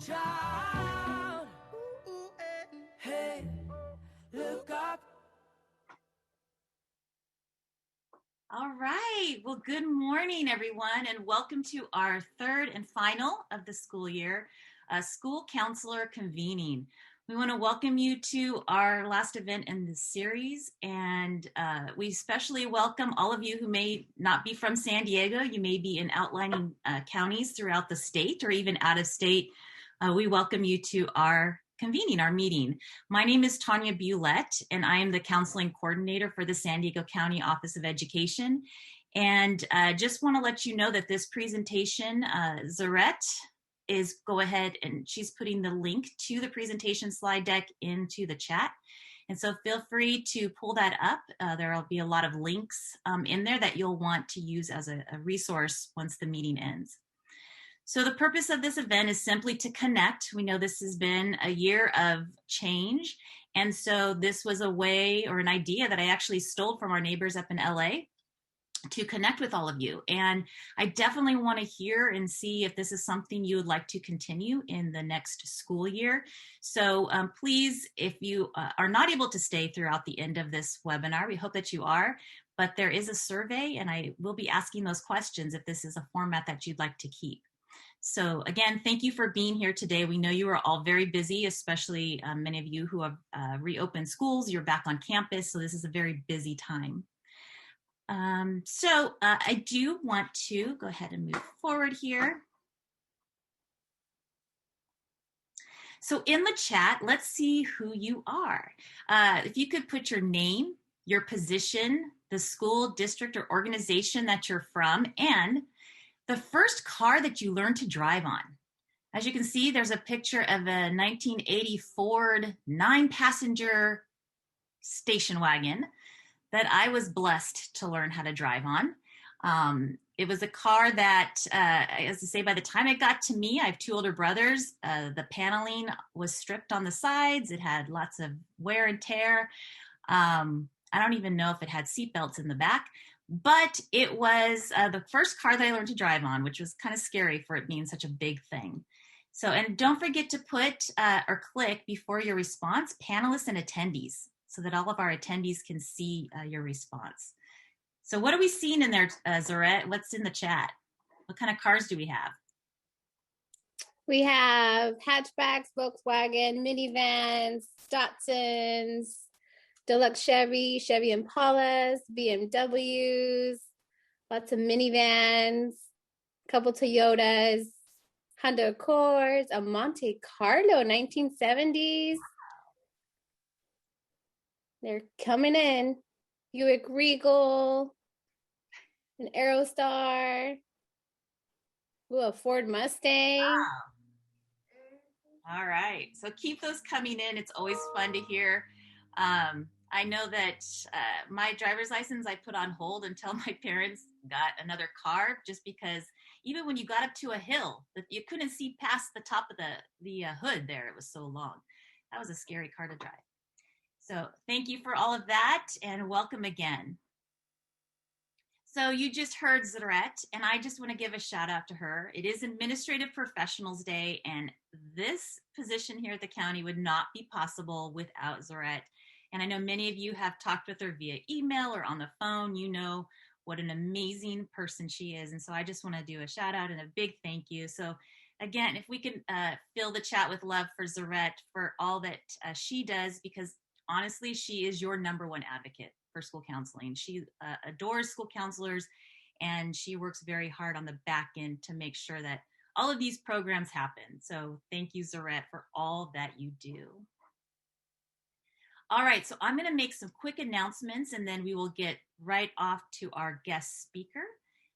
child. Hey, look up. All right. Well, good morning, everyone, and welcome to our third and final of the school year, School Counselor Convening. We want to welcome you to our last event in this series, and we especially welcome all of you who may not be from San Diego. You may be in outlying counties throughout the state or even out of state. We welcome you to our convening, our meeting. My name is Tanya Bulette, and I am the counseling coordinator for the San Diego County Office of Education. And just want to let you know that this presentation, Zarette is go ahead and she's putting the link to the presentation slide deck into the chat. And so feel free to pull that up. There will be a lot of links in there that you'll want to use as a resource once the meeting ends. So the purpose of this event is simply to connect. We know this has been a year of change. And so this was a way or an idea that I actually stole from our neighbors up in LA to connect with all of you. And I definitely want to hear and see if this is something you would like to continue in the next school year. So please, if you are not able to stay throughout the end of this webinar, we hope that you are, but there is a survey and I will be asking those questions if this is a format that you'd like to keep. So again, thank you for being here today. We know you are all very busy, especially many of you who have reopened schools. You're back on campus, so this is a very busy time. I do want to go ahead and move forward here. So in the chat, let's see who you are. If you could put your name, your position, the school, district, or organization that you're from, and the first car that you learned to drive on. As you can see, there's a picture of a 1980 Ford 9-passenger station wagon that I was blessed to learn how to drive on. It was a car that, as I say, by the time it got to me, I have two older brothers, the paneling was stripped on the sides. It had lots of wear and tear. I don't even know if it had seatbelts in the back. But it was the first car that I learned to drive on, which was kind of scary for it being such a big thing. So, and don't forget to put or click before your response, panelists and attendees, so that all of our attendees can see your response. So what are we seeing in there, Zarette? What's in the chat? What kind of cars do we have? We have hatchbacks, Volkswagen, minivans, Datsuns, deluxe Chevy Impalas, BMWs, lots of minivans, couple Toyotas, Honda Accords, a Monte Carlo 1970s. They're coming in. Buick Regal, an Aerostar, a Ford Mustang. Wow. All right, so keep those coming in. It's always fun to hear. I know that my driver's license I put on hold until my parents got another car, just because even when you got up to a hill, you couldn't see past the top of the hood there. It was so long. That was a scary car to drive. So thank you for all of that and welcome again. So you just heard Zarette, and I just want to give a shout out to her. It is Administrative Professionals Day, and this position here at the county would not be possible without Zarette. And I know many of you have talked with her via email or on the phone. You know what an amazing person she is. And so I just want to do a shout out and a big thank you. So again, if we can fill the chat with love for Zarette for all that she does, because honestly, she is your number one advocate for school counseling. She adores school counselors, and she works very hard on the back end to make sure that all of these programs happen. So thank you, Zarette, for all that you do. All right, so I'm going to make some quick announcements, and then we will get right off to our guest speaker.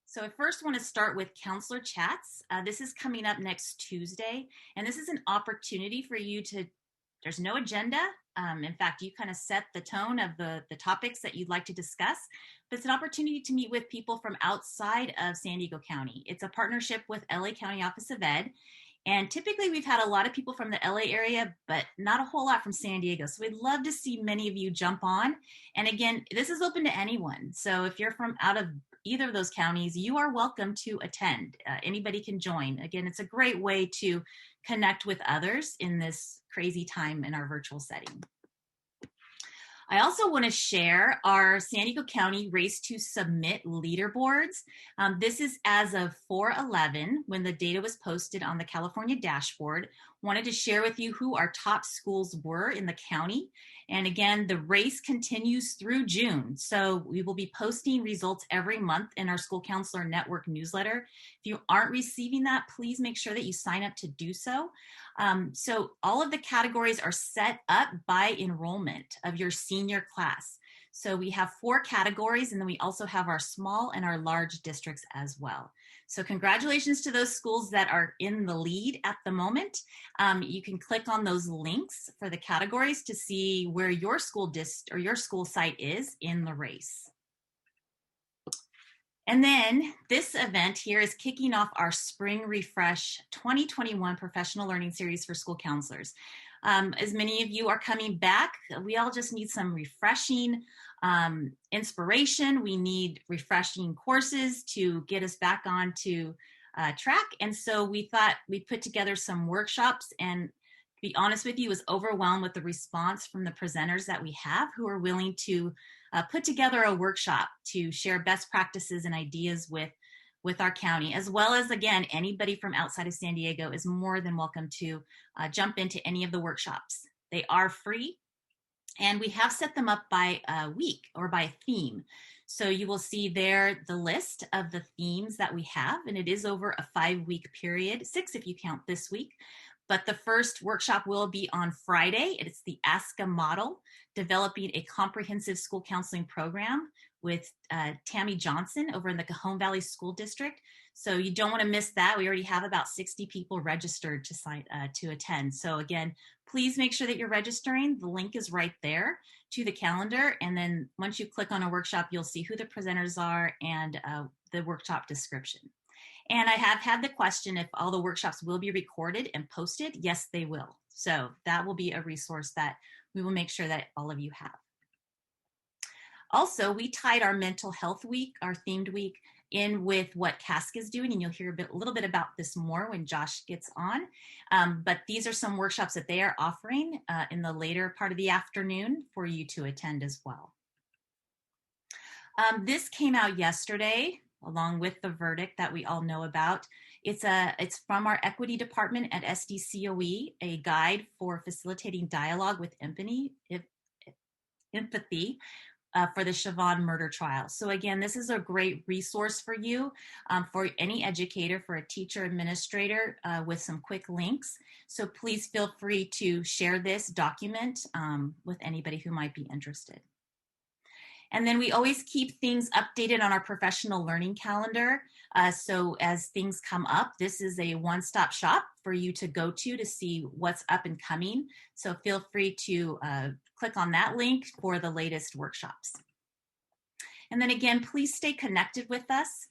So I first want to start with Counselor Chats. This is coming up next Tuesday, and this is an opportunity for you to, there's no agenda. In fact, you kind of set the tone of the topics that you'd like to discuss, but it's an opportunity to meet with people from outside of San Diego County. It's a partnership with LA County Office of Ed, and typically we've had a lot of people from the LA area, but not a whole lot from San Diego. So we'd love to see many of you jump on. And again, this is open to anyone. So if you're from out of either of those counties, you are welcome to attend. Anybody can join. Again, it's a great way to connect with others in this crazy time in our virtual setting. I also want to share our San Diego County Race to Submit leaderboards. This is as of 4/11 when the data was posted on the California dashboard. Wanted to share with you who our top schools were in the county. And again, the race continues through June. So we will be posting results every month in our School Counselor Network newsletter. If you aren't receiving that, please make sure that you sign up to do so. So all of the categories are set up by enrollment of your senior class. So we have 4 categories, and then we also have our small and our large districts as well. So congratulations to those schools that are in the lead at the moment. You can click on those links for the categories to see where your school or your school site is in the race. And then this event here is kicking off our Spring Refresh 2021 Professional Learning Series for school counselors. As many of you are coming back, we all just need some refreshing inspiration. We need refreshing courses to get us back onto track. And so we thought we'd put together some workshops, and to be honest with you, was overwhelmed with the response from the presenters that we have who are willing to put together a workshop to share best practices and ideas with our county, as well as, again, anybody from outside of San Diego is more than welcome to jump into any of the workshops. They are free, and we have set them up by a week or by a theme. So you will see there the list of the themes that we have, and it is over a 5-week period, 6 if you count this week. But the first workshop will be on Friday. It's the ASCA model, developing a comprehensive school counseling program with Tammy Johnson over in the Cajon Valley School District. So you don't want to miss that. We already have about 60 people registered to attend. So again, please make sure that you're registering. The link is right there to the calendar. And then once you click on a workshop, you'll see who the presenters are and the workshop description. And I have had the question if all the workshops will be recorded and posted. Yes, they will. So that will be a resource that we will make sure that all of you have. Also, we tied our mental health week, our themed week, in with what CASC is doing, and you'll hear a little bit about this more when Josh gets on. But these are some workshops that they are offering in the later part of the afternoon for you to attend as well. This came out yesterday, along with the verdict that we all know about. It's from our equity department at SDCOE, a guide for facilitating dialogue with empathy for the Chauvin murder trial. So again, this is a great resource for you, for any educator, for a teacher, administrator, with some quick links. So please feel free to share this document with anybody who might be interested. And then we always keep things updated on our professional learning calendar. So as things come up, this is a one-stop shop for you to go to see what's up and coming. So feel free to click on that link for the latest workshops. And then again, please stay connected with us.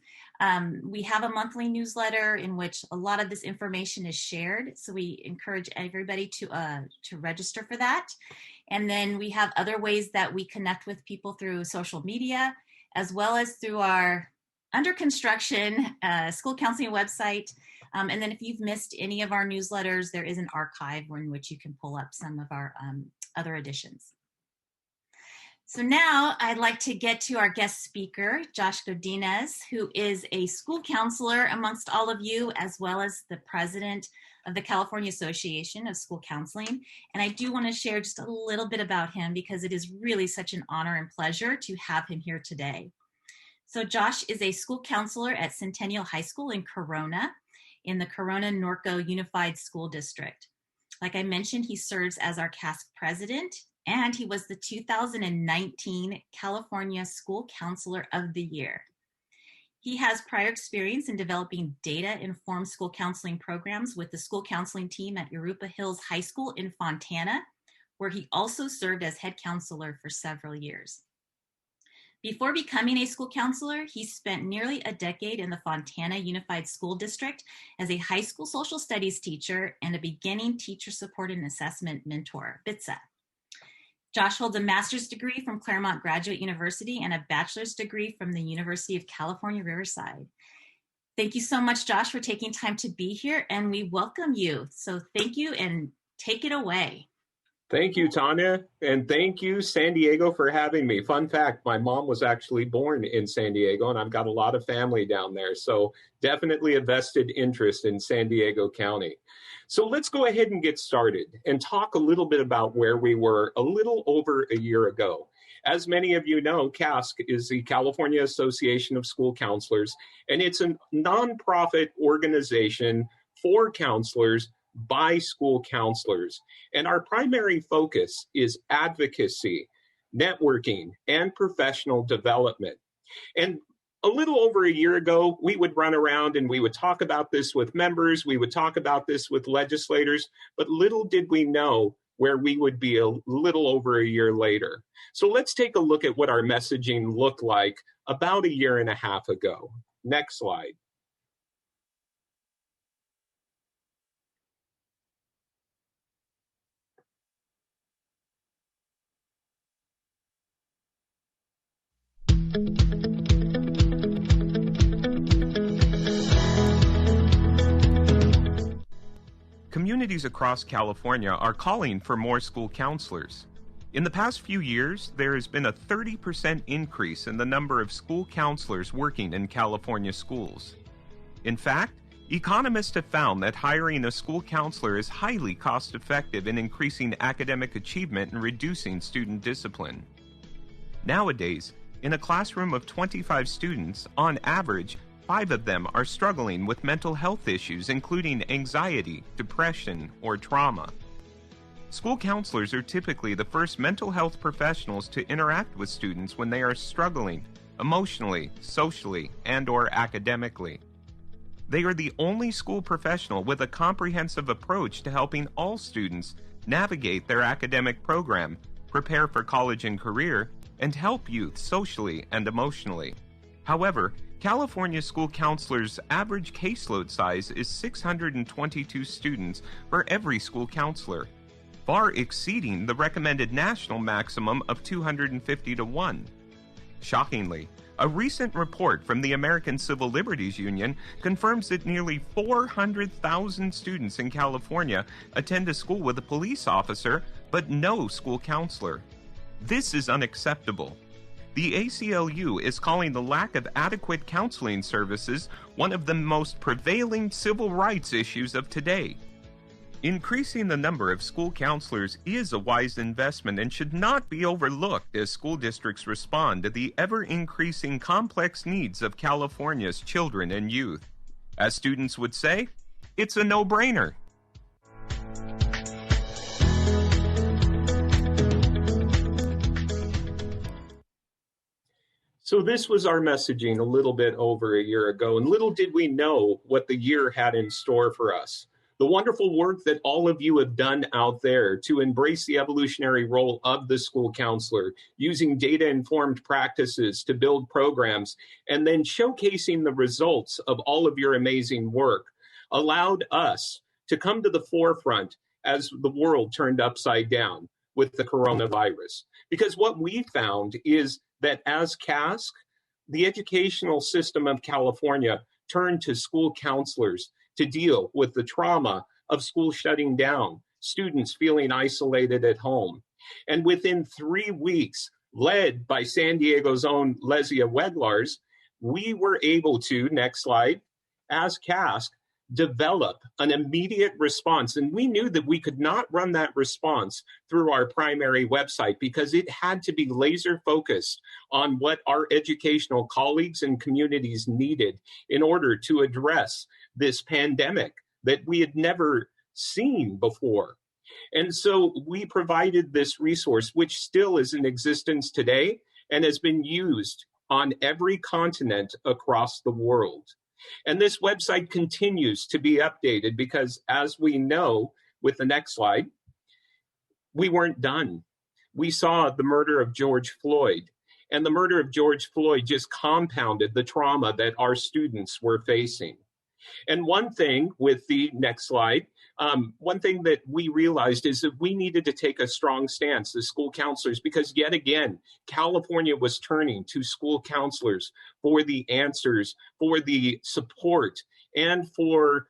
We have a monthly newsletter in which a lot of this information is shared. So we encourage everybody to register for that. And then we have other ways that we connect with people through social media, as well as through our under construction school counseling website. And then if you've missed any of our newsletters, there is an archive in which you can pull up some of our other editions. So now I'd like to get to our guest speaker, Josh Godinez, who is a school counselor amongst all of you, as well as the president of the California Association of School Counseling. And I do want to share just a little bit about him because it is really such an honor and pleasure to have him here today. So Josh is a school counselor at Centennial High School in Corona, in the Corona-Norco Unified School District. Like I mentioned, he serves as our CASC president, and he was the 2019 California School Counselor of the Year. He has prior experience in developing data-informed school counseling programs with the school counseling team at Europa Hills High School in Fontana, where he also served as head counselor for several years. Before becoming a school counselor, he spent nearly a decade in the Fontana Unified School District as a high school social studies teacher and a beginning teacher support and assessment mentor, BITSA. Josh holds a master's degree from Claremont Graduate University and a bachelor's degree from the University of California, Riverside. Thank you so much, Josh, for taking time to be here, and we welcome you. So thank you, and take it away. Thank you, Tanya, and thank you, San Diego, for having me. Fun fact, my mom was actually born in San Diego, and I've got a lot of family down there, so definitely a vested interest in San Diego County. So let's go ahead and get started and talk a little bit about where we were a little over a year ago. As many of you know, CASC is the California Association of School Counselors, and it's a nonprofit organization for counselors by school counselors. And our primary focus is advocacy, networking, and professional development. And a little over a year ago, we would run around and we would talk about this with members, we would talk about this with legislators, but little did we know where we would be a little over a year later. So let's take a look at what our messaging looked like about a year and a half ago. Next slide. Communities across California are calling for more school counselors. In the past few years, there has been a 30% increase in the number of school counselors working in California schools. In fact, economists have found that hiring a school counselor is highly cost-effective in increasing academic achievement and reducing student discipline. Nowadays, in a classroom of 25 students, on average, 5 of them are struggling with mental health issues, including anxiety, depression, or trauma. School counselors are typically the first mental health professionals to interact with students when they are struggling emotionally, socially, and/or academically. They are the only school professional with a comprehensive approach to helping all students navigate their academic program, prepare for college and career, and help youth socially and emotionally. However, California school counselors' average caseload size is 622 students for every school counselor, far exceeding the recommended national maximum of 250 to 1. Shockingly, a recent report from the American Civil Liberties Union confirms that nearly 400,000 students in California attend a school with a police officer, but no school counselor. This is unacceptable. The ACLU is calling the lack of adequate counseling services one of the most prevailing civil rights issues of today. Increasing the number of school counselors is a wise investment and should not be overlooked as school districts respond to the ever-increasing complex needs of California's children and youth. As students would say, it's a no-brainer. So this was our messaging a little bit over a year ago, and little did we know what the year had in store for us. The wonderful work that all of you have done out there to embrace the evolutionary role of the school counselor, using data-informed practices to build programs, and then showcasing the results of all of your amazing work, allowed us to come to the forefront as the world turned upside down with the coronavirus. Because what we found is that as CASC, the educational system of California turned to school counselors to deal with the trauma of school shutting down, students feeling isolated at home. And within 3 weeks, led by San Diego's own Lesia Wedlars, we were able to, next slide, as CASC, develop an immediate response. And we knew that we could not run that response through our primary website because it had to be laser focused on what our educational colleagues and communities needed in order to address this pandemic that we had never seen before. And so we provided this resource, which still is in existence today and has been used on every continent across the world. And this website continues to be updated because, as we know, with the next slide, we weren't done. We saw the murder of George Floyd, and the murder of George Floyd just compounded the trauma that our students were facing. And one thing with the next slide, One thing that we realized is that we needed to take a strong stance as school counselors, because yet again, California was turning to school counselors for the answers, for the support, and for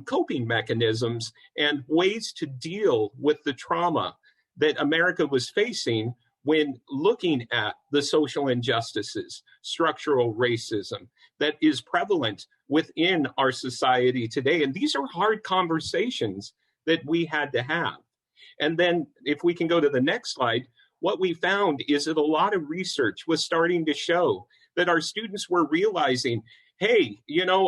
coping mechanisms and ways to deal with the trauma that America was facing when looking at the social injustices, structural racism that is prevalent within our society today. And these are hard conversations that we had to have. And then if we can go to the next slide, what we found is that a lot of research was starting to show that our students were realizing, hey,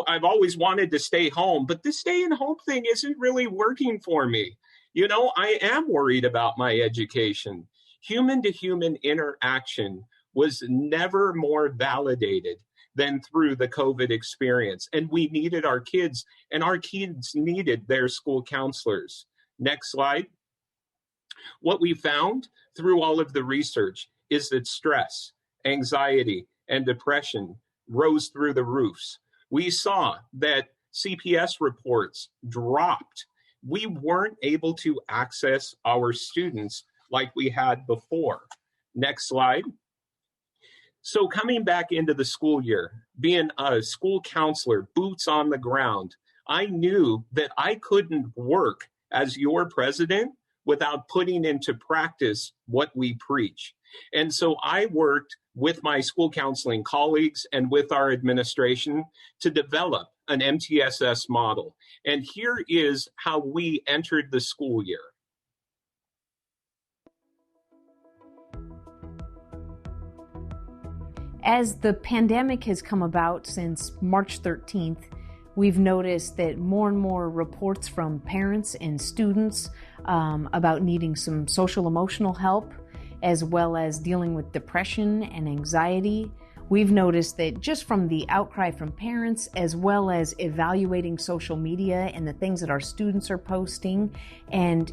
I've always wanted to stay home, but this staying home thing isn't really working for me. I am worried about my education. Human-to-human interaction was never more validated than through the COVID experience. And we needed our kids, and our kids needed their school counselors. Next slide. What we found through all of the research is that stress, anxiety, and depression rose through the roofs. We saw that CPS reports dropped. We weren't able to access our students like we had before. Next slide. So coming back into the school year, being a school counselor, boots on the ground, I knew that I couldn't work as your president without putting into practice what we preach. And so I worked with my school counseling colleagues and with our administration to develop an MTSS model. And here is how we entered the school year. As the pandemic has come about since March 13th, we've noticed that more and more reports from parents and students about needing some social emotional help, as well as dealing with depression and anxiety. We've noticed that just from the outcry from parents, as well as evaluating social media and the things that our students are posting, and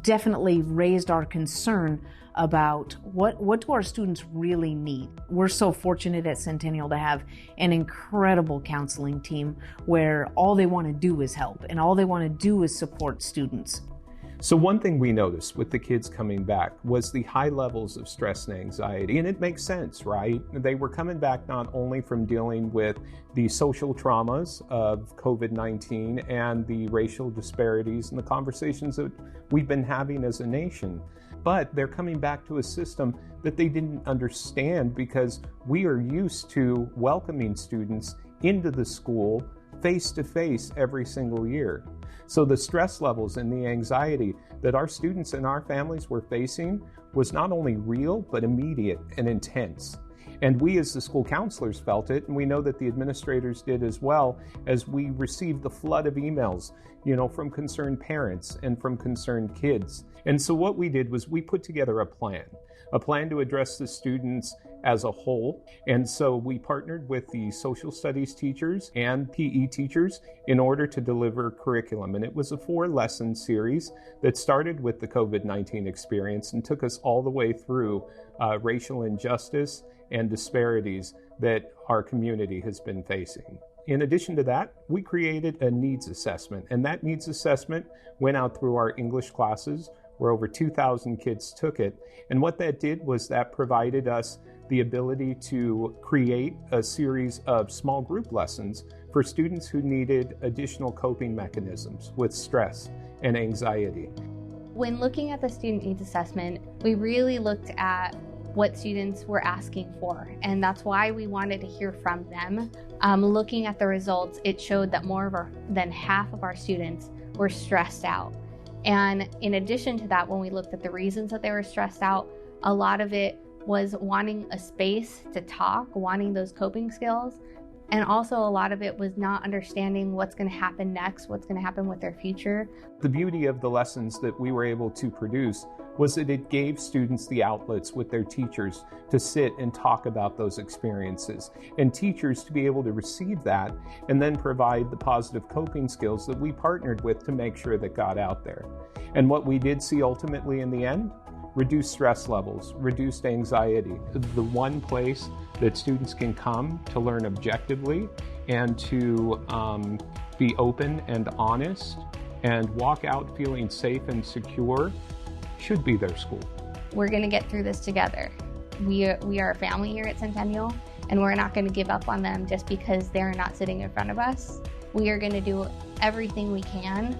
definitely raised our concern about what do our students really need. We're so fortunate at Centennial to have an incredible counseling team where all they want to do is help and all they want to do is support students. So one thing we noticed with the kids coming back was the high levels of stress and anxiety, and it makes sense, right? They were coming back not only from dealing with the social traumas of COVID-19 and the racial disparities and the conversations that we've been having as a nation, but they're coming back to a system that they didn't understand because we are used to welcoming students into the school face-to-face every single year. So the stress levels and the anxiety that our students and our families were facing was not only real, but immediate and intense. And we as the school counselors felt it, and we know that the administrators did as well, as we received the flood of emails, from concerned parents and from concerned kids. And so what we did was we put together a plan to address the students as a whole. And so we partnered with the social studies teachers and PE teachers in order to deliver curriculum. And it was a 4-lesson series that started with the COVID-19 experience and took us all the way through racial injustice and disparities that our community has been facing. In addition to that, we created a needs assessment, and that needs assessment went out through our English classes where over 2,000 kids took it. And what that did was that provided us the ability to create a series of small group lessons for students who needed additional coping mechanisms with stress and anxiety. When looking at the student needs assessment, we really looked at what students were asking for, and that's why we wanted to hear from them. Looking at the results, it showed that than half of our students were stressed out. And in addition to that, when we looked at the reasons that they were stressed out, a lot of it was wanting a space to talk, wanting those coping skills. And also a lot of it was not understanding what's going to happen next, what's going to happen with their future. The beauty of the lessons that we were able to produce was that it gave students the outlets with their teachers to sit and talk about those experiences, and teachers to be able to receive that and then provide the positive coping skills that we partnered with to make sure that got out there. And what we did see ultimately in the end, reduced stress levels, reduced anxiety. The one place that students can come to learn objectively and to be open and honest and walk out feeling safe and secure should be their school. We're going to get through this together. We are a family here at Centennial, and we're not going to give up on them just because they're not sitting in front of us. We are going to do everything we can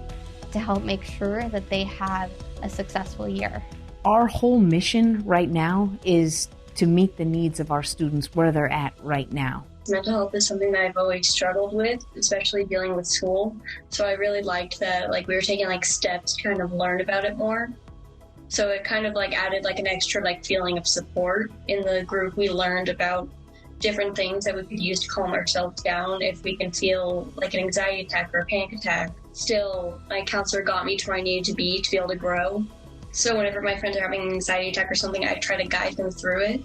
to help make sure that they have a successful year. Our whole mission right now is to meet the needs of our students where they're at right now. Mental health is something that I've always struggled with, especially dealing with school. So I really liked that, we were taking steps to kind of learn about it more. So it kind of added an extra feeling of support. In the group, we learned about different things that we could use to calm ourselves down if we can feel an anxiety attack or a panic attack. Still, my counselor got me to where I needed to be able to grow. So whenever my friends are having an anxiety attack or something, I try to guide them through it.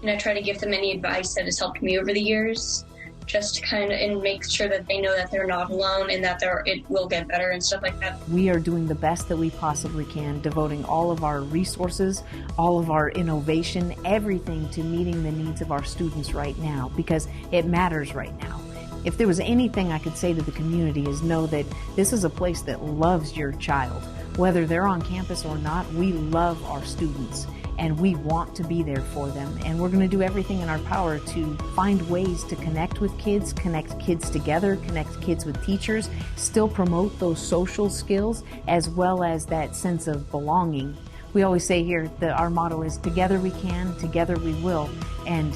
And I try to give them any advice that has helped me over the years, just to and make sure that they know that they're not alone and that it will get better and stuff like that. We are doing the best that we possibly can, devoting all of our resources, all of our innovation, everything to meeting the needs of our students right now, because it matters right now. If there was anything I could say to the community is know that this is a place that loves your child. Whether they're on campus or not, we love our students and we want to be there for them. And we're going to do everything in our power to find ways to connect with kids, connect kids together, connect kids with teachers, still promote those social skills as well as that sense of belonging. We always say here that our motto is together we can, together we will. And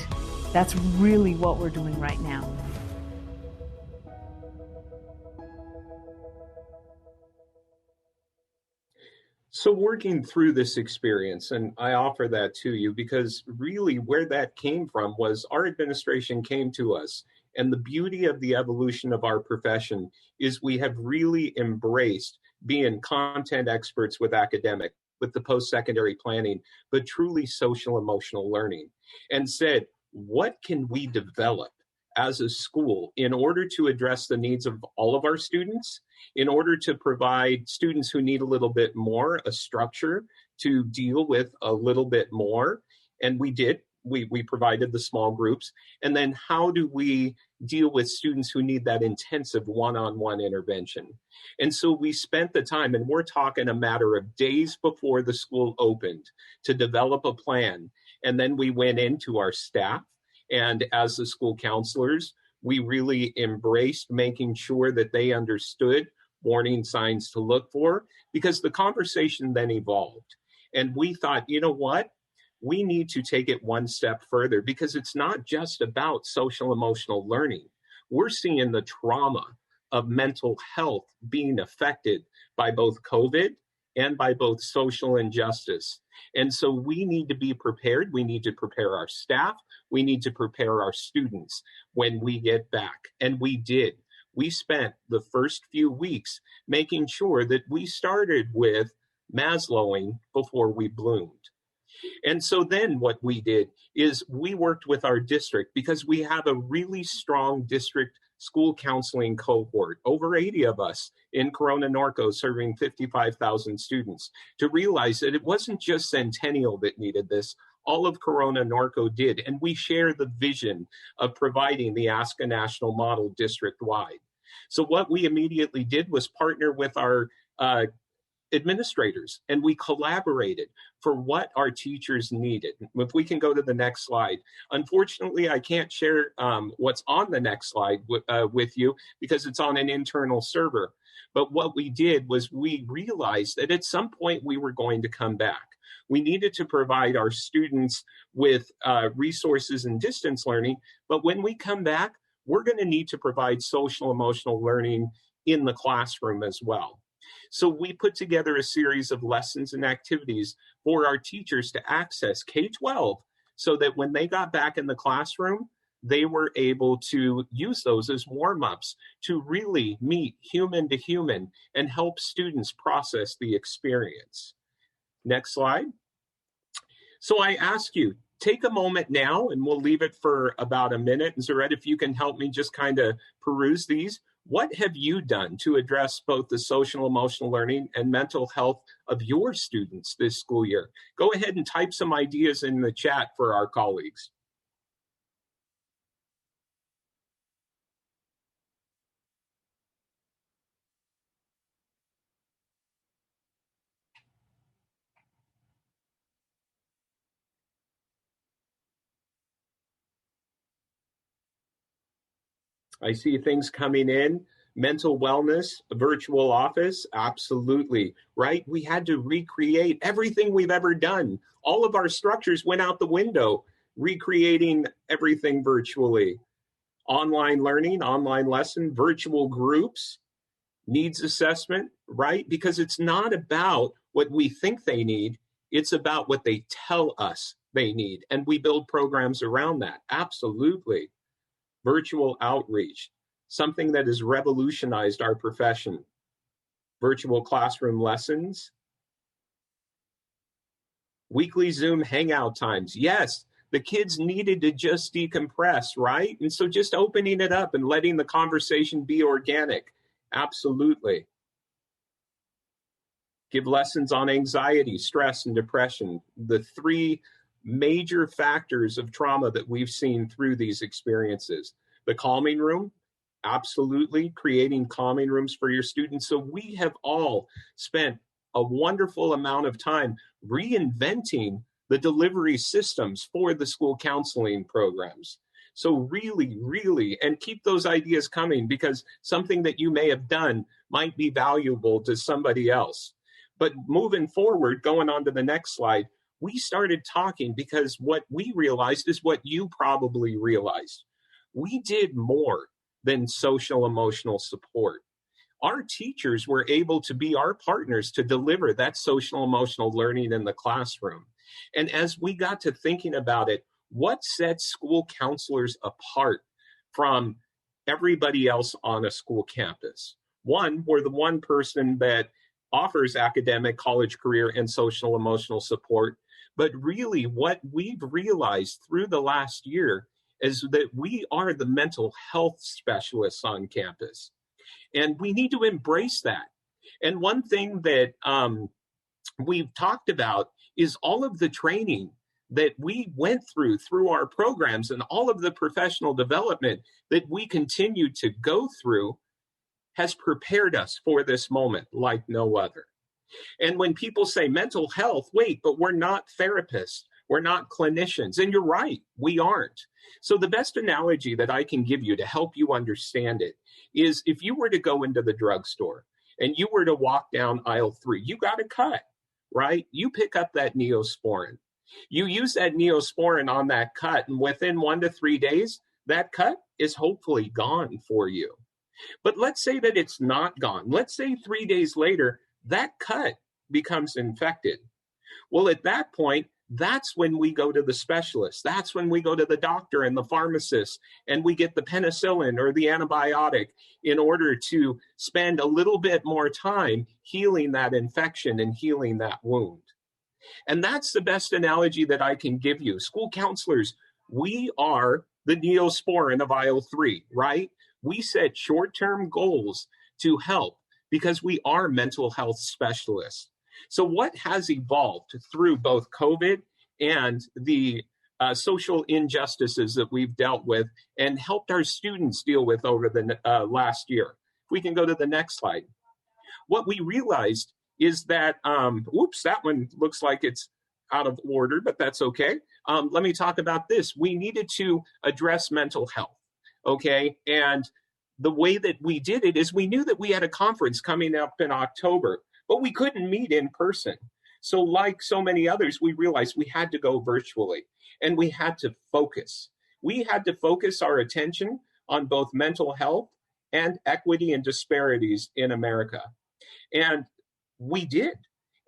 that's really what we're doing right now. So working through this experience, and I offer that to you because really where that came from was our administration came to us, and the beauty of the evolution of our profession is we have really embraced being content experts with academic, with the post-secondary planning, but truly social emotional learning, and said, what can we develop as a school in order to address the needs of all of our students, in order to provide students who need a little bit more, a structure to deal with a little bit more. And we did, we provided the small groups. And then how do we deal with students who need that intensive one-on-one intervention? And so we spent the time, and we're talking a matter of days before the school opened, to develop a plan. And then we went into our staff. And as the school counselors, we really embraced making sure that they understood warning signs to look for, because the conversation then evolved. And we thought, you know what? We need to take it one step further, because it's not just about social emotional learning. We're seeing the trauma of mental health being affected by both COVID and by both social injustice. And so we need to be prepared. We need to prepare our staff. We need to prepare our students when we get back. And we did. We spent the first few weeks making sure that we started with Maslowing before we bloomed. And so then what we did is we worked with our district, because we have a really strong district school counseling cohort, over 80 of us in Corona Norco serving 55,000 students, to realize that it wasn't just Centennial that needed this. All of Corona Norco did. And we share the vision of providing the Ask a National model district-wide. So what we immediately did was partner with our administrators, and we collaborated for what our teachers needed. If we can go to the next slide. Unfortunately, I can't share what's on the next slide with you, because it's on an internal server. But what we did was we realized that at some point we were going to come back. We needed to provide our students with resources and distance learning, but when we come back, we're going to need to provide social emotional learning in the classroom as well. So we put together a series of lessons and activities for our teachers to access K-12, so that when they got back in the classroom, they were able to use those as warm-ups to really meet human to human and help students process the experience. Next slide. So I ask you, take a moment now, and we'll leave it for about a minute. And Zarette, if you can help me just kind of peruse these. What have you done to address both the social emotional learning and mental health of your students this school year? Go ahead and type some ideas in the chat for our colleagues. I see things coming in. Mental wellness, virtual office, absolutely, right? We had to recreate everything we've ever done. All of our structures went out the window, recreating everything virtually. Online learning, online lesson, virtual groups, needs assessment, right? Because it's not about what we think they need, it's about what they tell us they need. And we build programs around that, absolutely. Virtual outreach, something that has revolutionized our profession. Virtual classroom lessons, weekly Zoom hangout times. Yes, the kids needed to just decompress, right? And so just opening it up and letting the conversation be organic, absolutely. Give lessons on anxiety, stress, and depression, the three major factors of trauma that we've seen through these experiences. The calming room, absolutely, creating calming rooms for your students. So we have all spent a wonderful amount of time reinventing the delivery systems for the school counseling programs. So really, and keep those ideas coming, because something that you may have done might be valuable to somebody else. But moving forward, going on to the next slide, we started talking because what we realized is what you probably realized. We did more than social emotional support. Our teachers were able to be our partners to deliver that social emotional learning in the classroom. And as we got to thinking about it, what sets school counselors apart from everybody else on a school campus? One, we're the one person that offers academic, college, career, and social emotional support. But really what we've realized through the last year is that we are the mental health specialists on campus. And we need to embrace that. And one thing that we've talked about is all of the training that we went through our programs, and all of the professional development that we continue to go through has prepared us for this moment like no other. And when people say mental health, wait, but we're not therapists, we're not clinicians. And you're right, we aren't. So the best analogy that I can give you to help you understand it is if you were to go into the drugstore and you were to walk down aisle 3, you got a cut, right? You pick up that Neosporin. You use that Neosporin on that cut, and within 1 to 3 days, that cut is hopefully gone for you. But let's say that it's not gone. Let's say 3 days later, that cut becomes infected. Well, at that point, that's when we go to the specialist. That's when we go to the doctor and the pharmacist, and we get the penicillin or the antibiotic in order to spend a little bit more time healing that infection and healing that wound. And that's the best analogy that I can give you. School counselors, we are the Neosporin of aisle 3, right? We set short-term goals to help because we are mental health specialists. So what has evolved through both COVID and the social injustices that we've dealt with and helped our students deal with over the last year? If we can go to the next slide. What we realized is that, that one looks like it's out of order, but that's okay. Let me talk about this. We needed to address mental health, okay? And the way that we did it is we knew that we had a conference coming up in October, but we couldn't meet in person. So like so many others, we realized we had to go virtually, and we had to focus. We had to focus our attention on both mental health and equity and disparities in America. And we did.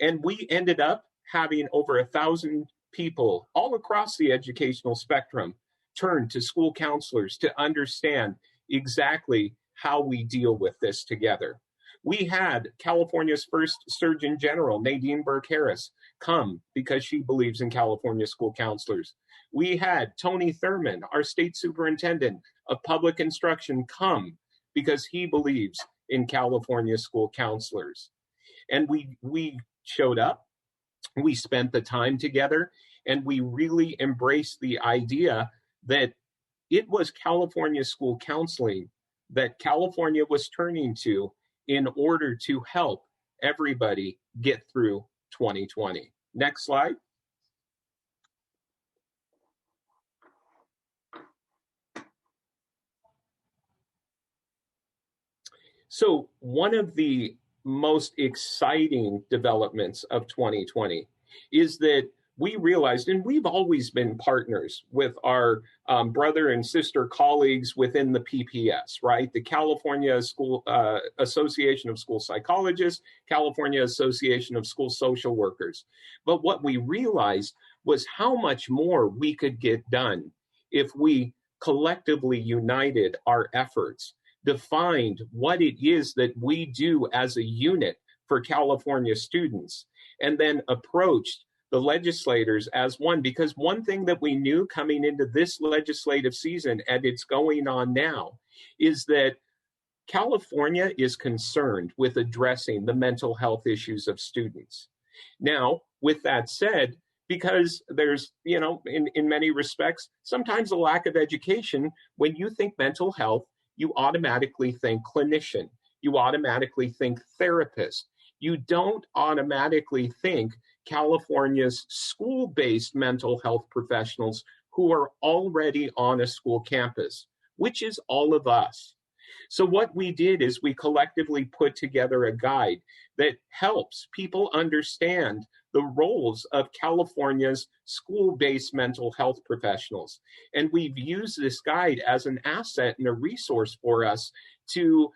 And we ended up having over 1,000 people all across the educational spectrum turn to school counselors to understand exactly how we deal with this together. We had California's first Surgeon General, Nadine Burke-Harris, come because she believes in California school counselors. We had Tony Thurman, our state superintendent of public instruction, come because he believes in California school counselors. And we showed up, we spent the time together, and we really embraced the idea that it was California school counseling that California was turning to in order to help everybody get through 2020. Next slide. So one of the most exciting developments of 2020 is that we realized, and we've always been partners with our brother and sister colleagues within the PPS, right? The California School Association of School Psychologists, California Association of School Social Workers. But what we realized was how much more we could get done if we collectively united our efforts, defined what it is that we do as a unit for California students, and then approached the legislators as one. Because one thing that we knew coming into this legislative season, and it's going on now, is that California is concerned with addressing the mental health issues of students. Now, with that said, because there's, in many respects, sometimes a lack of education, when you think mental health, you automatically think clinician. You automatically think therapist. You don't automatically think California's school-based mental health professionals who are already on a school campus, which is all of us. So what we did is we collectively put together a guide that helps people understand the roles of California's school-based mental health professionals. And we've used this guide as an asset and a resource for us to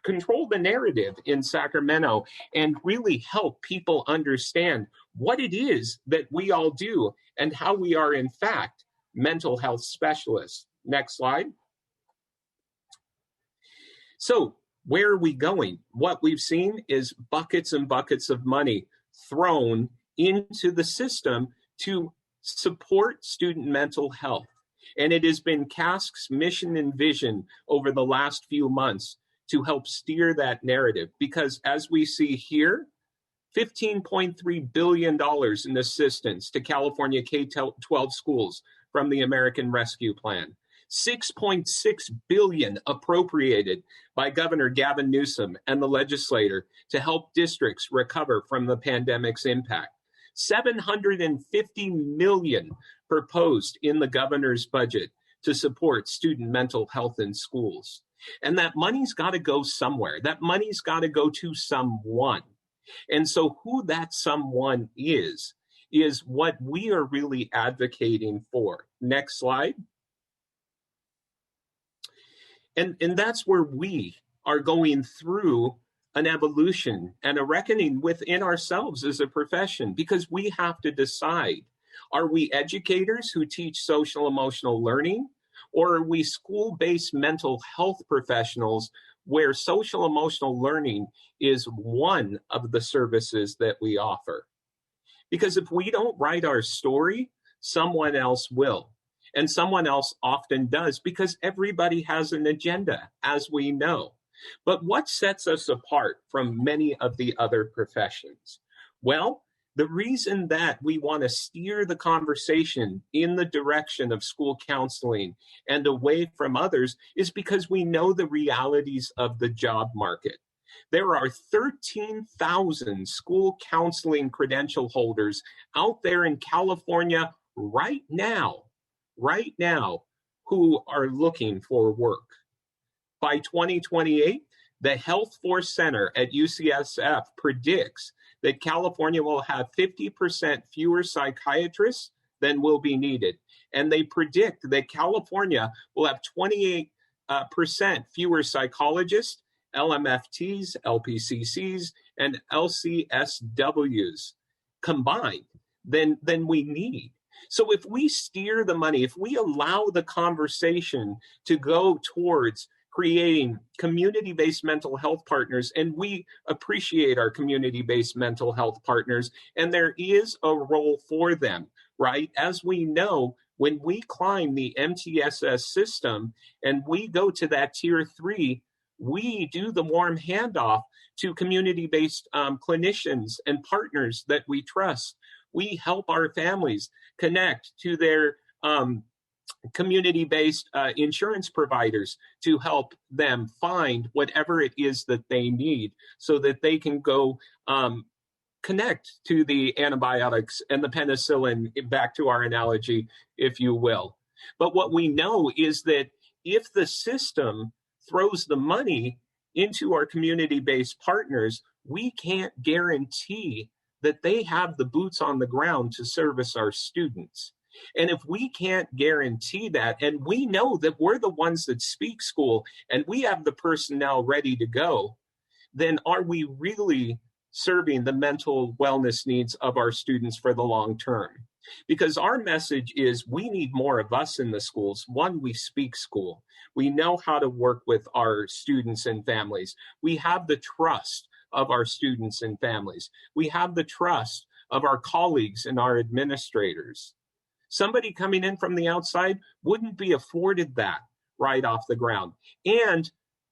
control the narrative in Sacramento and really help people understand what it is that we all do and how we are, in fact, mental health specialists. Next slide. So where are we going? What we've seen is buckets and buckets of money thrown into the system to support student mental health. And it has been CASC's mission and vision over the last few months to help steer that narrative. Because as we see here, $15.3 billion in assistance to California K-12 schools from the American Rescue Plan. $6.6 billion appropriated by Governor Gavin Newsom and the legislature to help districts recover from the pandemic's impact. $750 million proposed in the governor's budget to support student mental health in schools. And that money's got to go somewhere. That money's got to go to someone. And so who that someone is what we are really advocating for. Next slide. And that's where we are going through an evolution and a reckoning within ourselves as a profession, because we have to decide, are we educators who teach social emotional learning, or are we school-based mental health professionals where social emotional learning is one of the services that we offer? Because if we don't write our story, someone else will. And someone else often does, because everybody has an agenda, as we know. But what sets us apart from many of the other professions? Well, the reason that we want to steer the conversation in the direction of school counseling and away from others is because we know the realities of the job market. There are 13,000 school counseling credential holders out there in California right now, who are looking for work. By 2028, the Health Force Center at UCSF predicts that California will have 50% fewer psychiatrists than will be needed. And they predict that California will have 28% fewer psychologists, LMFTs, LPCCs, and LCSWs combined than we need. So if we steer the money, if we allow the conversation to go towards creating community-based mental health partners, and we appreciate our community-based mental health partners, and there is a role for them, right? As we know, when we climb the MTSS system and we go to that tier 3, we do the warm handoff to community-based clinicians and partners that we trust. We help our families connect to their community-based insurance providers to help them find whatever it is that they need so that they can go connect to the antibiotics and the penicillin, back to our analogy, if you will. But what we know is that if the system throws the money into our community-based partners, we can't guarantee that they have the boots on the ground to service our students. And if we can't guarantee that, and we know that we're the ones that speak school and we have the personnel ready to go, then are we really serving the mental wellness needs of our students for the long term? Because our message is we need more of us in the schools. One, we speak school. We know how to work with our students and families. We have the trust of our students and families. We have the trust of our colleagues and our administrators. Somebody coming in from the outside wouldn't be afforded that right off the ground. And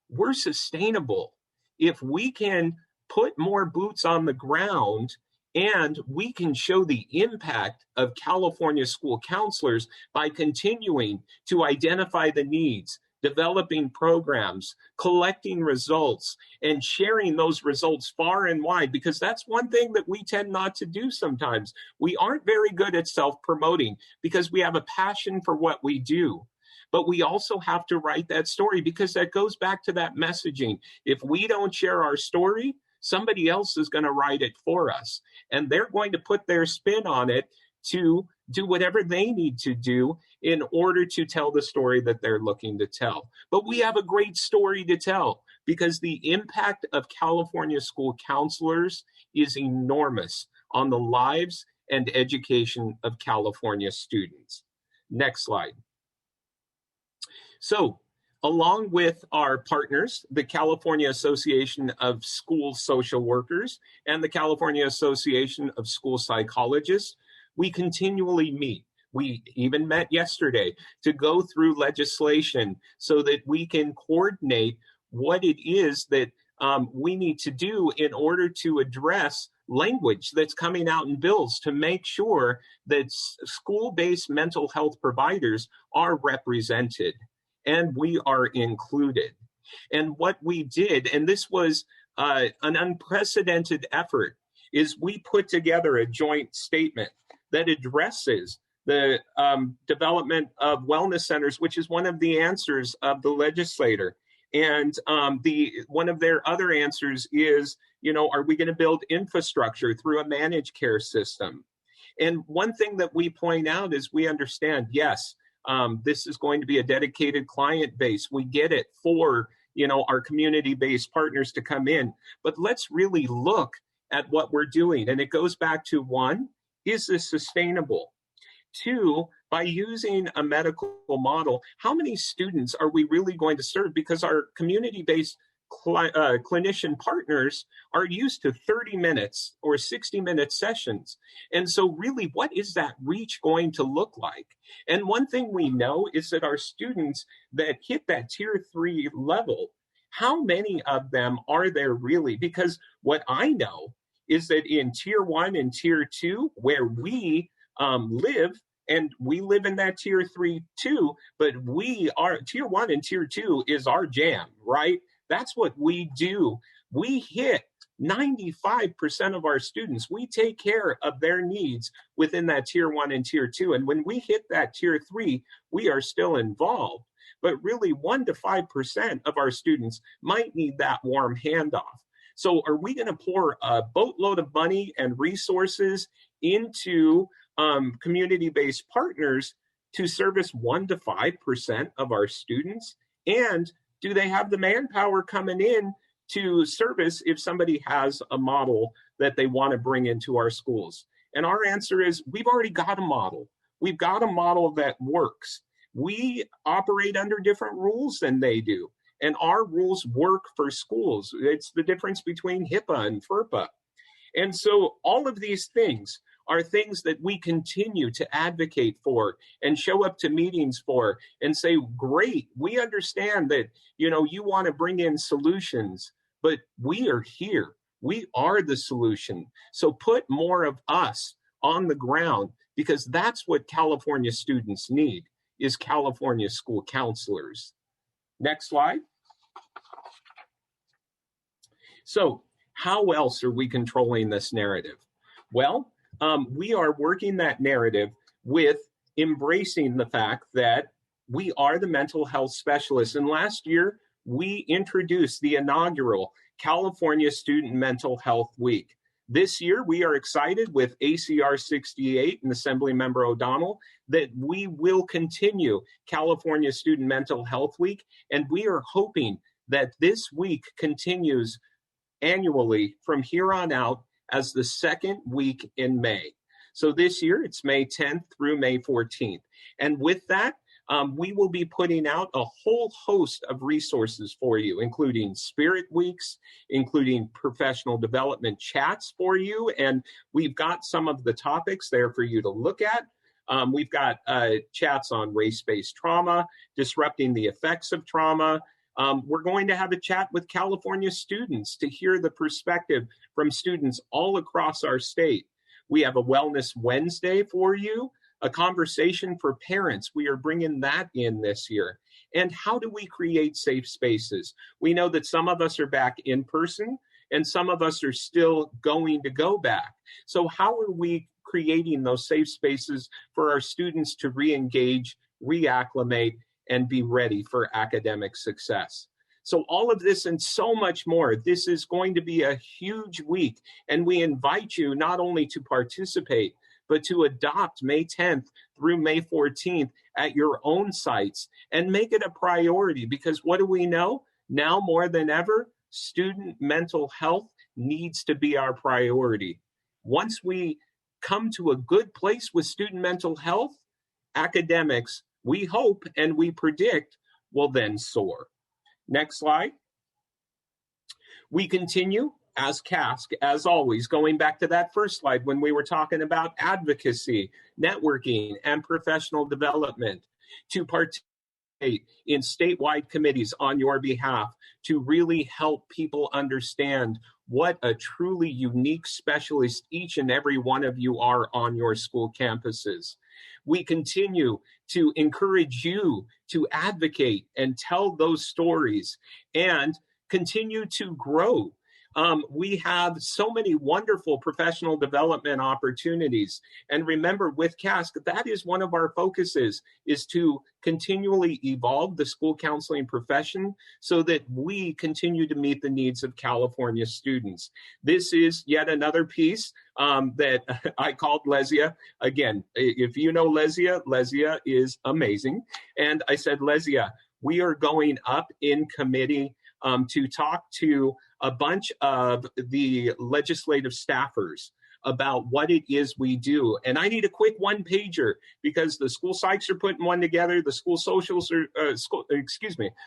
we're sustainable. If we can put more boots on the ground and we can show the impact of California school counselors by continuing to identify the needs, developing programs, collecting results, and sharing those results far and wide, because that's one thing that we tend not to do sometimes. We aren't very good at self-promoting because we have a passion for what we do. But we also have to write that story, because that goes back to that messaging. If we don't share our story, somebody else is going to write it for us. And they're going to put their spin on it to do whatever they need to do in order to tell the story that they're looking to tell. But we have a great story to tell, because the impact of California school counselors is enormous on the lives and education of California students. Next slide. So, along with our partners, the California Association of School Social Workers and the California Association of School Psychologists, we continually meet. We even met yesterday to go through legislation so that we can coordinate what it is that we need to do in order to address language that's coming out in bills to make sure that school-based mental health providers are represented and we are included. And what we did, and this was an unprecedented effort, is we put together a joint statement that addresses the development of wellness centers, which is one of the answers of the legislator. And one of their other answers is, are we going to build infrastructure through a managed care system? And one thing that we point out is we understand, yes, this is going to be a dedicated client base. We get it for, our community-based partners to come in. But let's really look at what we're doing. And it goes back to, one, is this sustainable? Two, by using a medical model, how many students are we really going to serve? Because our community-based clinician partners are used to 30 minutes or 60-minute sessions. And so really, what is that reach going to look like? And one thing we know is that our students that hit that tier 3 level, how many of them are there really? Because what I know is that in tier 1 and tier 2, where we live, and we live in that tier 3 too, but we are tier 1 and tier 2 is our jam, right? That's what we do. We hit 95% of our students. We take care of their needs within that tier 1 and tier 2. And when we hit that tier 3, we are still involved. But really 1 to 5% of our students might need that warm handoff. So are we going to pour a boatload of money and resources into community-based partners to service 1 to 5% of our students? And do they have the manpower coming in to service if somebody has a model that they want to bring into our schools? And our answer is, we've already got a model. We've got a model that works. We operate under different rules than they do. And our rules work for schools. It's the difference between HIPAA and FERPA. And so all of these things are things that we continue to advocate for and show up to meetings for and say, great, we understand that, you want to bring in solutions, but we are here. We are the solution. So put more of us on the ground, because that's what California students need, is California school counselors. Next slide. So how else are we controlling this narrative? Well, we are working that narrative with embracing the fact that we are the mental health specialists. And last year, we introduced the inaugural California Student Mental Health Week. This year, we are excited with ACR 68 and Assemblymember O'Donnell that we will continue California Student Mental Health Week, and we are hoping that this week continues annually from here on out as the second week in May. So this year, it's May 10th through May 14th. And with that, we will be putting out a whole host of resources for you, including Spirit Weeks, including professional development chats for you. And we've got some of the topics there for you to look at. We've got chats on race-based trauma, disrupting the effects of trauma. We're going to have a chat with California students to hear the perspective from students all across our state. We have a Wellness Wednesday for you, a conversation for parents. We are bringing that in this year. And how do we create safe spaces? We know that some of us are back in person and some of us are still going to go back. So how are we creating those safe spaces for our students to re-engage, reacclimate, and be ready for academic success? So all of this and so much more, this is going to be a huge week. And we invite you not only to participate, but to adopt May 10th through May 14th at your own sites and make it a priority, because what do we know? Now more than ever, student mental health needs to be our priority. Once we come to a good place with student mental health, academics, we hope and we predict, will then soar. Next slide. We continue as CASC, as always, going back to that first slide when we were talking about advocacy, networking, and professional development, to participate in statewide committees on your behalf to really help people understand what a truly unique specialist each and every one of you are on your school campuses. We continue to encourage you to advocate and tell those stories and continue to grow. We have so many wonderful professional development opportunities. And remember, with CASC, that is one of our focuses, is to continually evolve the school counseling profession so that we continue to meet the needs of California students. This is yet another piece that I called Lesia. Again, if you know Lesia, Lesia is amazing. And I said, Lesia, we are going up in committee to talk to a bunch of the legislative staffers about what it is we do. And I need a quick one-pager because the school psychs are putting one together, the school socials are,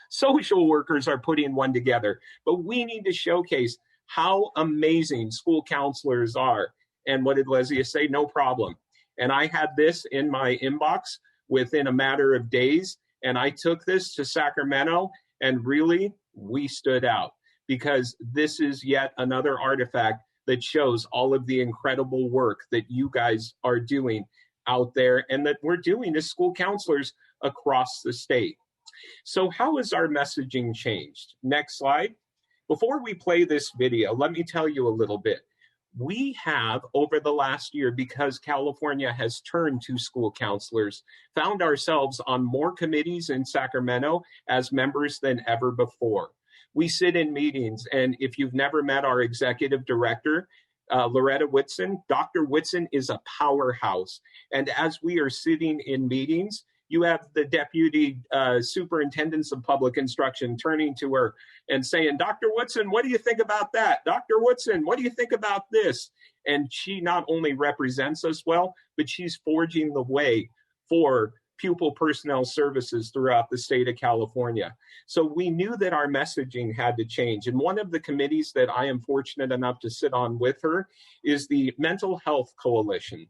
social workers are putting one together. But we need to showcase how amazing school counselors are. And what did Lesia say? No problem. And I had this in my inbox within a matter of days. And I took this to Sacramento, and really, we stood out, because this is yet another artifact that shows all of the incredible work that you guys are doing out there and that we're doing as school counselors across the state. So how has our messaging changed? Next slide. Before we play this video, let me tell you a little bit. We have, over the last year, because California has turned to school counselors, found ourselves on more committees in Sacramento as members than ever before. We sit in meetings, and if you've never met our executive director, Loretta Whitson, Dr. Whitson is a powerhouse. And as we are sitting in meetings, you have the deputy superintendents of public instruction turning to her and saying, Dr. Whitson, what do you think about that? Dr. Whitson, what do you think about this? And she not only represents us well, but she's forging the way for pupil personnel services throughout the state of California. So we knew that our messaging had to change. And one of the committees that I am fortunate enough to sit on with her is the Mental Health Coalition.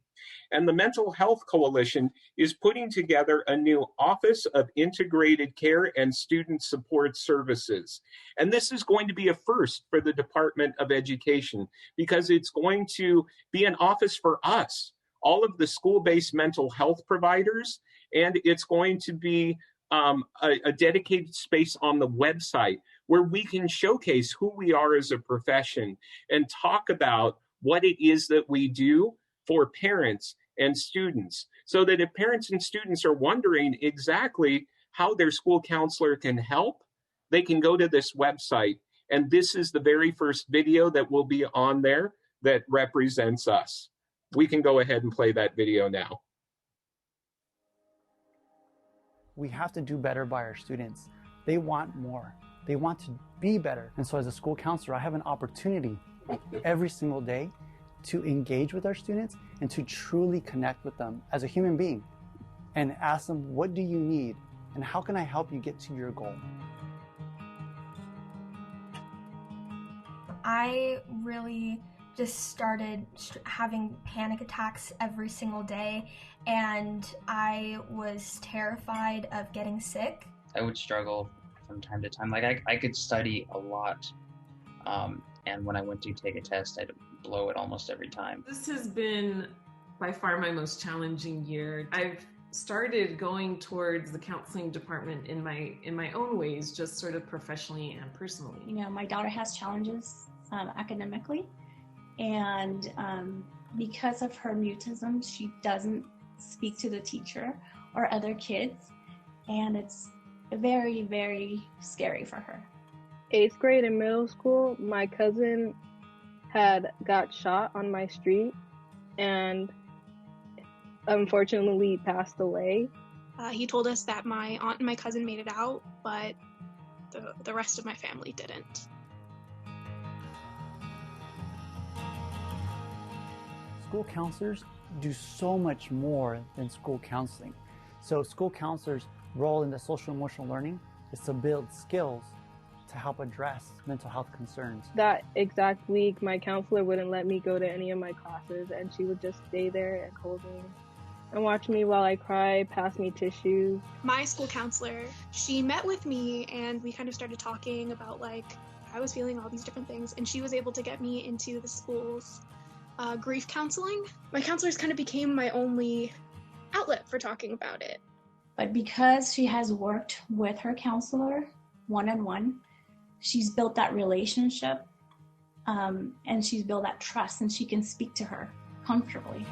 And the Mental Health Coalition is putting together a new Office of Integrated Care and Student Support Services. And this is going to be a first for the Department of Education, because it's going to be an office for us, all of the school-based mental health providers, and it's going to be a dedicated space on the website where we can showcase who we are as a profession and talk about what it is that we do for parents and students, so that if parents and students are wondering exactly how their school counselor can help, they can go to this website. And this is the very first video that will be on there that represents us. We can go ahead and play that video now. We have to do better by our students. They want more. They want to be better. And so as a school counselor, I have an opportunity every single day to engage with our students and to truly connect with them as a human being and ask them, what do you need? And how can I help you get to your goal? I really just started having panic attacks every single day, and I was terrified of getting sick. I would struggle from time to time. Like I could study a lot, and when I went to take a test, I'd blow it almost every time. This has been by far my most challenging year. I've started going towards the counseling department in my own ways, just sort of professionally and personally. You know, my daughter has challenges academically, and because of her mutism, she doesn't speak to the teacher or other kids, and it's very, very scary for her. 8th grade in middle school, my cousin got shot on my street and unfortunately passed away. He told us that my aunt and my cousin made it out, but the rest of my family didn't. School counselors do so much more than school counseling. So school counselors' role in the social emotional learning is to build skills to help address mental health concerns. That exact week, my counselor wouldn't let me go to any of my classes, and she would just stay there and hold me and watch me while I cry, pass me tissues. My school counselor, she met with me and we kind of started talking about like I was feeling all these different things, and she was able to get me into the school's grief counseling. My counselors kind of became my only outlet for talking about it. But because she has worked with her counselor one-on-one, she's built that relationship, and she's built that trust, and she can speak to her comfortably.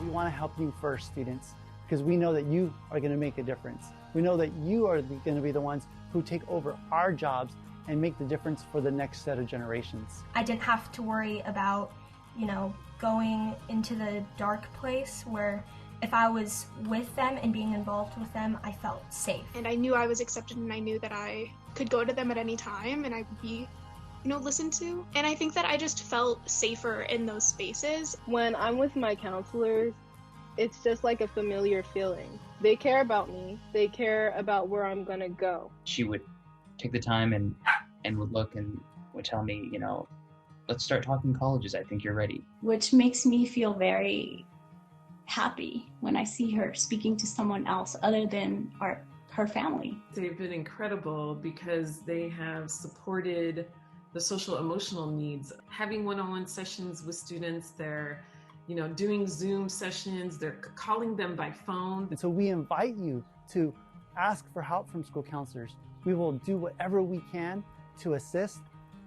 We want to help you first, students, because we know that you are going to make a difference. We know that you are going to be the ones who take over our jobs and make the difference for the next set of generations. I didn't have to worry about, going into the dark place where if I was with them and being involved with them, I felt safe. And I knew I was accepted, and I knew that I could go to them at any time and I would be, listened to. And I think that I just felt safer in those spaces. When I'm with my counselors, it's just like a familiar feeling. They care about me. They care about where I'm gonna go. She would take the time and would look and would tell me, let's start talking colleges. I think you're ready. Which makes me feel very happy when I see her speaking to someone else other than her family. They've been incredible because they have supported the social emotional needs. Having one-on-one sessions with students, they're doing Zoom sessions, they're calling them by phone. And so we invite you to ask for help from school counselors. We will do whatever we can to assist,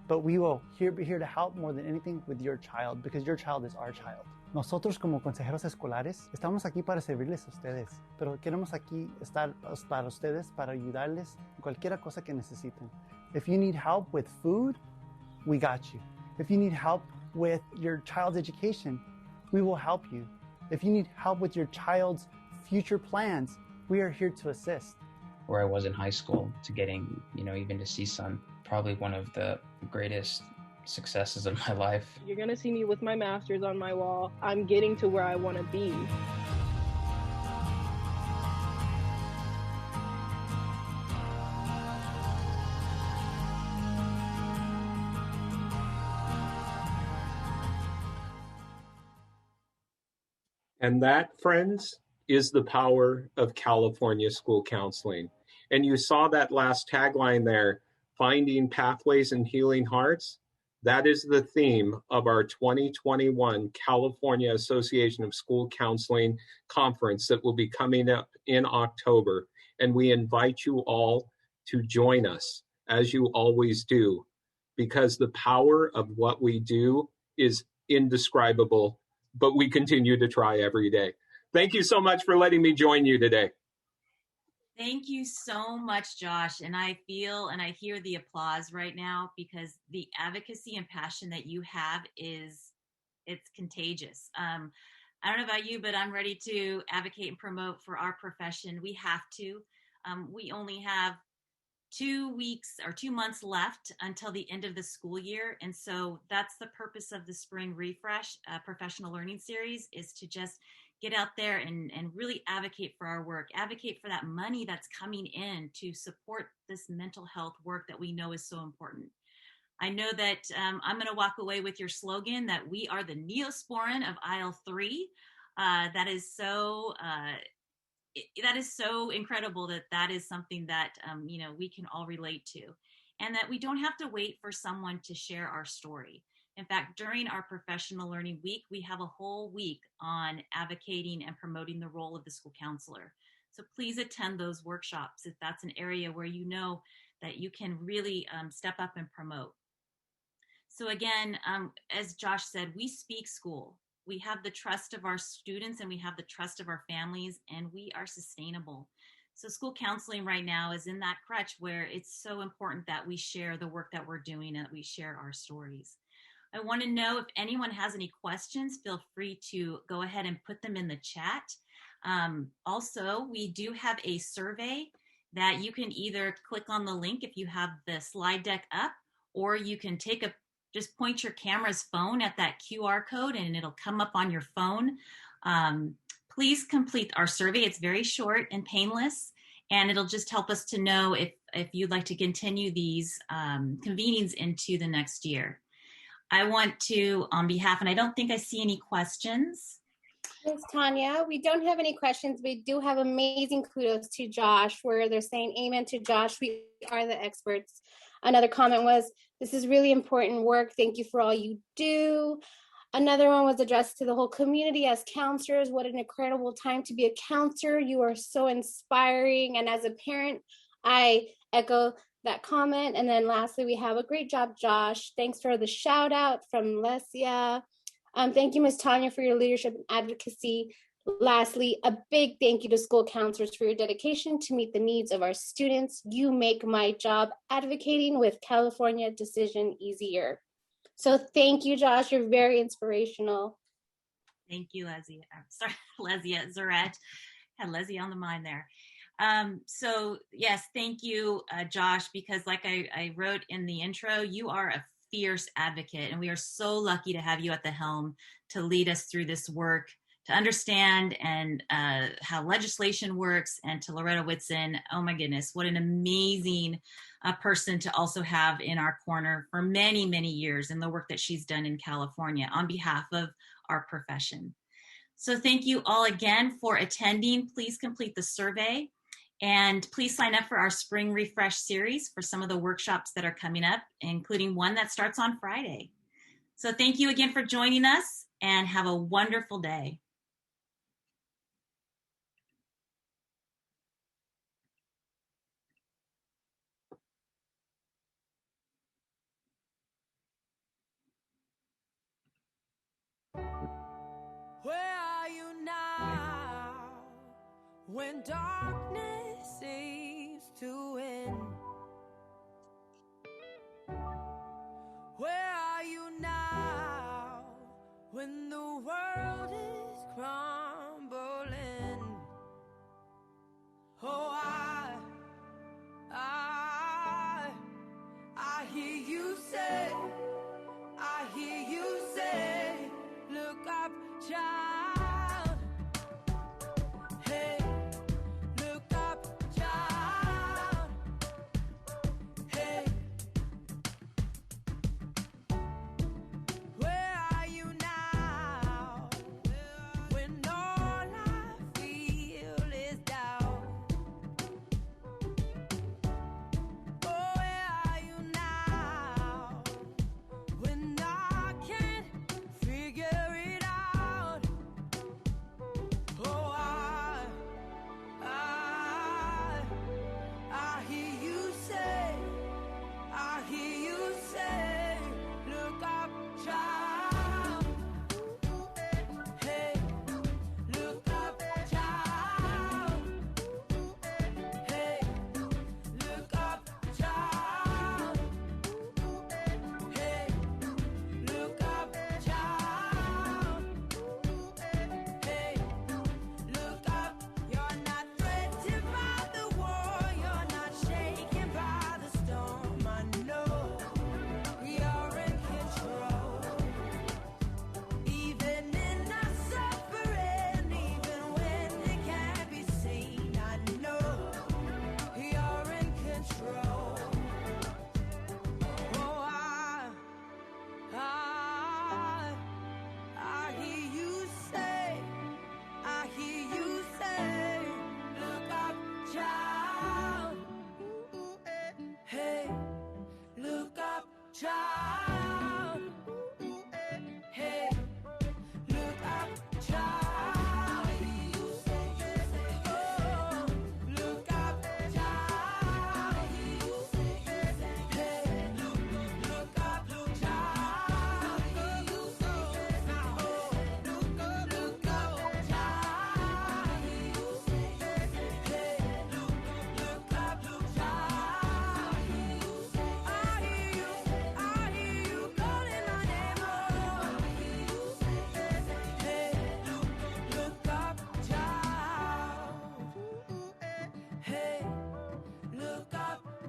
but we will be here to help more than anything with your child, because your child is our child. Nosotros como consejeros escolares estamos aquí para servirles a ustedes, pero queremos aquí estar para ustedes, para ayudarles en cualquier cosa que necesiten. If you need help with food, we got you. If you need help with your child's education, we will help you. If you need help with your child's future plans, we are here to assist. Where I was in high school to getting, even to CSUN, probably one of the greatest successes of my life. You're gonna see me with my master's on my wall. I'm getting to where I want to be. And that, friends, is the power of California school counseling. And you saw that last tagline there, finding pathways and healing hearts. That is the theme of our 2021 California Association of School Counseling Conference that will be coming up in October. And we invite you all to join us, as you always do, because the power of what we do is indescribable, but we continue to try every day. Thank you so much for letting me join you today. Thank you so much, Josh. And I feel and I hear the applause right now because the advocacy and passion that you have it's contagious. I don't know about you, but I'm ready to advocate and promote for our profession. We have to. We only have 2 weeks or 2 months left until the end of the school year. And so that's the purpose of the Spring Refresh Professional Learning Series, is to just get out there and really advocate for our work, advocate for that money that's coming in to support this mental health work that we know is so important. I know that I'm going to walk away with your slogan that we are the Neosporin of aisle 3. That is so incredible that is something that we can all relate to, and that we don't have to wait for someone to share our story. In fact, during our Professional Learning Week, we have a whole week on advocating and promoting the role of the school counselor. So please attend those workshops if that's an area where you know that you can really step up and promote. So again, as Josh said, we speak school. We have the trust of our students and we have the trust of our families, and we are sustainable. So school counseling right now is in that crutch where it's so important that we share the work that we're doing and that we share our stories. I want to know if anyone has any questions, feel free to go ahead and put them in the chat. Also, we do have a survey that you can either click on the link if you have the slide deck up, or you can just point your camera's phone at that QR code and it'll come up on your phone. Please complete our survey. It's very short and painless, and it'll just help us to know if you'd like to continue these convenings into the next year. I want to, on behalf, and I don't think I see any questions. Thanks, Tanya. We don't have any questions. We do have amazing kudos to Josh, where they're saying amen to Josh. We are the experts. Another comment was, this is really important work. Thank you for all you do. Another one was addressed to the whole community as counselors. What an incredible time to be a counselor. You are so inspiring. And as a parent, I echo that comment. And then lastly, we have a great job, Josh. Thanks for the shout out from Lesia. Thank you, Ms. Tanya, for your leadership and advocacy. Lastly, a big thank you to school counselors for your dedication to meet the needs of our students. You make my job advocating with California Decision easier. So thank you, Josh. You're very inspirational. Thank you, Lesia. Sorry, Lesia Zaret. Had Lesia on the mind there. So yes, thank you, Josh, because like I wrote in the intro, you are a fierce advocate, and we are so lucky to have you at the helm to lead us through this work, to understand and how legislation works. And to Loretta Whitson, oh my goodness, what an amazing person to also have in our corner for many, many years, and the work that she's done in California on behalf of our profession. So thank you all again for attending. Please complete the survey, and please sign up for our Spring Refresh series for some of the workshops that are coming up, including one that starts on Friday. So thank you again for joining us, and have a wonderful day. Where are you now when darkness seems to win? Where are you now when the world is crumbling? Oh, I hear you say, look up, child. Hey, look up, child. Hey, where are you now when no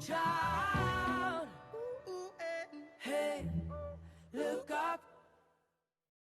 child.